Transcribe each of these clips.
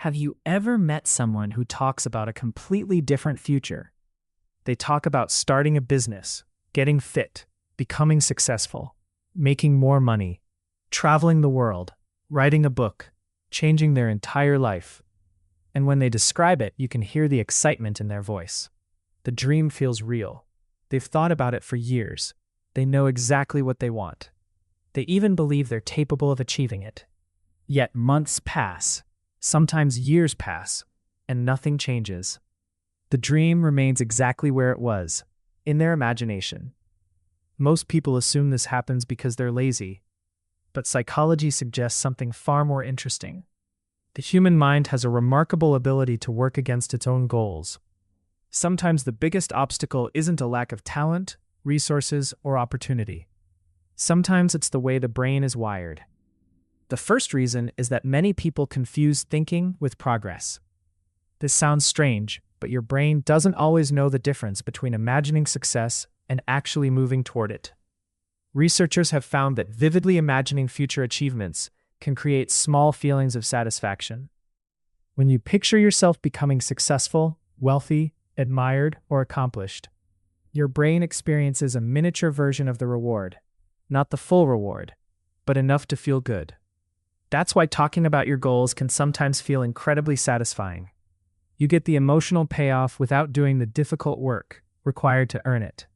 Have you ever met someone who talks about a completely different future? They talk about starting a business, getting fit, becoming successful, making more money, traveling the world, writing a book, changing their entire life. And when they describe it, you can hear the excitement in their voice. The dream feels real. They've thought about it for years. They know exactly what they want. They even believe they're capable of achieving it. Yet months pass, sometimes years pass, and nothing changes. The dream remains exactly where it was, in their imagination. Most people assume this happens because they're lazy, but psychology suggests something far more interesting. The human mind has a remarkable ability to work against its own goals. Sometimes the biggest obstacle isn't a lack of talent, resources, or opportunity. Sometimes it's the way the brain is wired. The first reason is that many people confuse thinking with progress. This sounds strange, but your brain doesn't always know the difference between imagining success and actually moving toward it. Researchers have found that vividly imagining future achievements can create small feelings of satisfaction. When you picture yourself becoming successful, wealthy, admired, or accomplished, your brain experiences a miniature version of the reward. Not the full reward, but enough to feel good. That's why talking about your goals can sometimes feel incredibly satisfying. You get the emotional payoff without doing the difficult work required to earn it.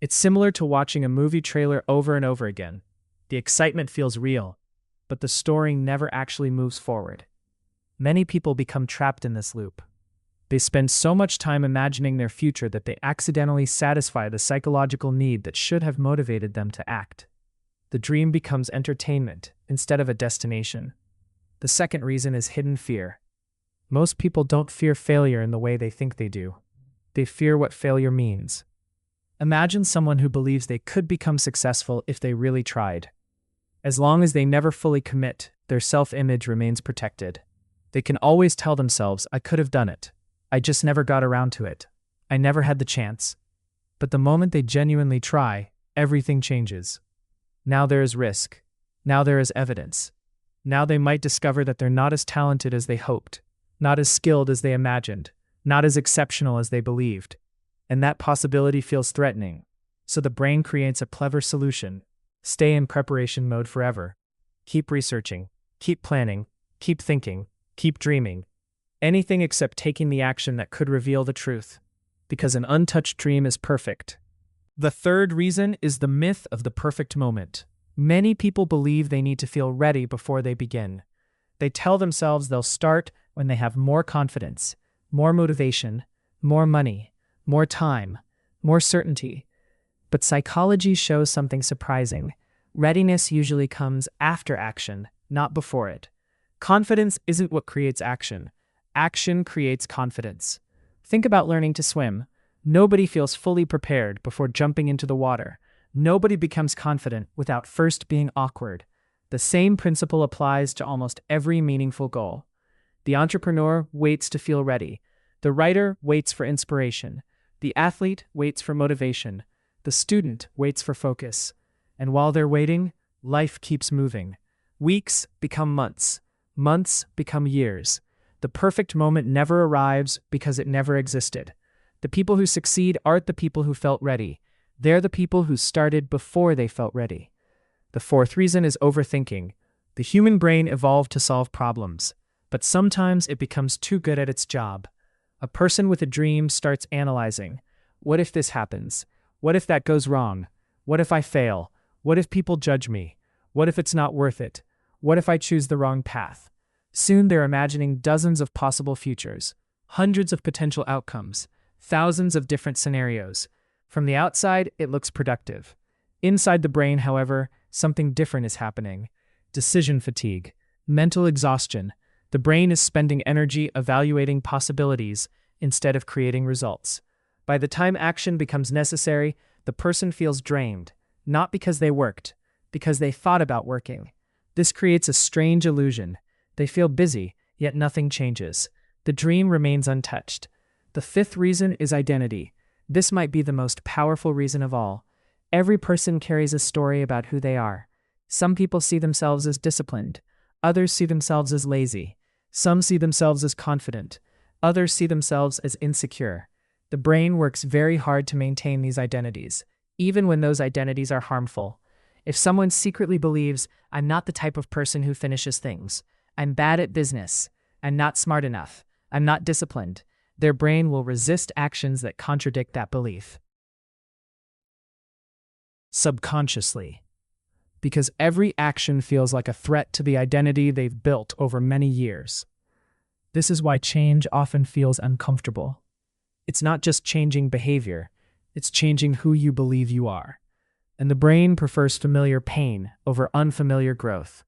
It's similar to watching a movie trailer over and over again. The excitement feels real, but the story never actually moves forward. Many people become trapped in this loop. They spend so much time imagining their future that they accidentally satisfy the psychological need that should have motivated them to act. The dream becomes entertainment instead of a destination. The second reason is hidden fear. Most people don't fear failure in the way they think they do. They fear what failure means. Imagine someone who believes they could become successful if they really tried. As long as they never fully commit, their self-image remains protected. They can always tell themselves, "I could have done it. I just never got around to it. I never had the chance." But the moment they genuinely try, everything changes. Now there is risk. Now there is evidence. Now they might discover that they're not as talented as they hoped, not as skilled as they imagined, not as exceptional as they believed. And that possibility feels threatening. So the brain creates a clever solution. Stay in preparation mode forever. Keep researching, keep planning, keep thinking, keep dreaming. Anything except taking the action that could reveal the truth. Because an untouched dream is perfect. The third reason is the myth of the perfect moment. Many people believe they need to feel ready before they begin. They tell themselves they'll start when they have more confidence, more motivation, more money, more time, more certainty. But psychology shows something surprising. Readiness usually comes after action, not before it. Confidence isn't what creates action. Action creates confidence. Think about learning to swim. Nobody feels fully prepared before jumping into the water. Nobody becomes confident without first being awkward. The same principle applies to almost every meaningful goal. The entrepreneur waits to feel ready. The writer waits for inspiration. The athlete waits for motivation. The student waits for focus. And while they're waiting, life keeps moving. Weeks become months. Months become years. The perfect moment never arrives because it never existed. The people who succeed aren't the people who felt ready. They're the people who started before they felt ready. The fourth reason is overthinking. The human brain evolved to solve problems, but sometimes it becomes too good at its job. A person with a dream starts analyzing. What if this happens? What if that goes wrong? What if I fail? What if people judge me? What if it's not worth it? What if I choose the wrong path? Soon they're imagining dozens of possible futures, hundreds of potential outcomes, thousands of different scenarios. From the outside, it looks productive. Inside the brain, however, something different is happening. Decision fatigue, mental exhaustion. The brain is spending energy evaluating possibilities instead of creating results. By the time action becomes necessary, the person feels drained, not because they worked, because they thought about working. This creates a strange illusion. They feel busy, yet nothing changes. The dream remains untouched. The fifth reason is identity. This might be the most powerful reason of all. Every person carries a story about who they are. Some people see themselves as disciplined. Others see themselves as lazy. Some see themselves as confident. Others see themselves as insecure. The brain works very hard to maintain these identities, even when those identities are harmful. If someone secretly believes, I'm not the type of person who finishes things, I'm bad at business, I'm not smart enough, I'm not disciplined, their brain will resist actions that contradict that belief. Subconsciously. Because every action feels like a threat to the identity they've built over many years. This is why change often feels uncomfortable. It's not just changing behavior, it's changing who you believe you are. And the brain prefers familiar pain over unfamiliar growth.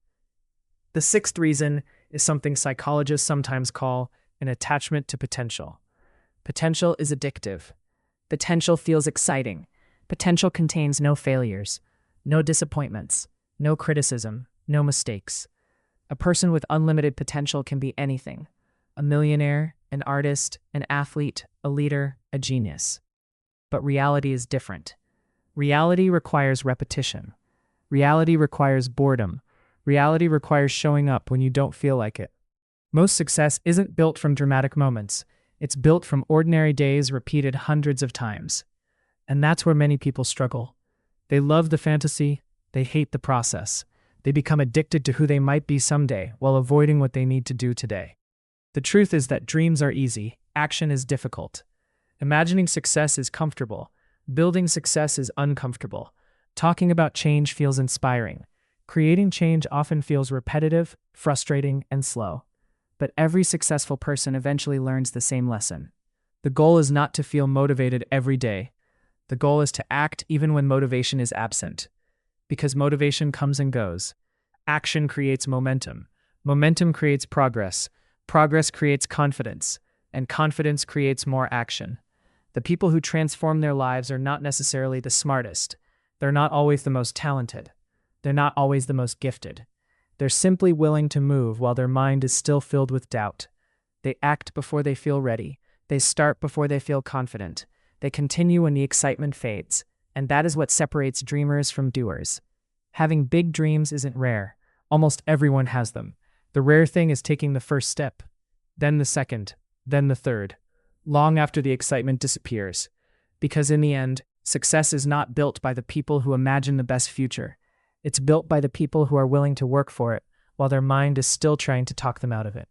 The sixth reason is something psychologists sometimes call an attachment to potential. Potential is addictive. Potential feels exciting. Potential contains no failures, no disappointments, no criticism, no mistakes. A person with unlimited potential can be anything: a millionaire, an artist, an athlete, a leader, a genius. But reality is different. Reality requires repetition. Reality requires boredom. Reality requires showing up when you don't feel like it. Most success isn't built from dramatic moments. It's built from ordinary days repeated hundreds of times. And that's where many people struggle. They love the fantasy, they hate the process. They become addicted to who they might be someday while avoiding what they need to do today. The truth is that dreams are easy, action is difficult. Imagining success is comfortable. Building success is uncomfortable. Talking about change feels inspiring. Creating change often feels repetitive, frustrating, and slow. But every successful person eventually learns the same lesson. The goal is not to feel motivated every day. The goal is to act even when motivation is absent. Because motivation comes and goes. Action creates momentum. Momentum creates progress. Progress creates confidence. And confidence creates more action. The people who transform their lives are not necessarily the smartest. They're not always the most talented. They're not always the most gifted. They're simply willing to move while their mind is still filled with doubt. They act before they feel ready. They start before they feel confident. They continue when the excitement fades. And that is what separates dreamers from doers. Having big dreams isn't rare. Almost everyone has them. The rare thing is taking the first step, then the second, then the third, long after the excitement disappears. Because in the end, success is not built by the people who imagine the best future. It's built by the people who are willing to work for it while their mind is still trying to talk them out of it.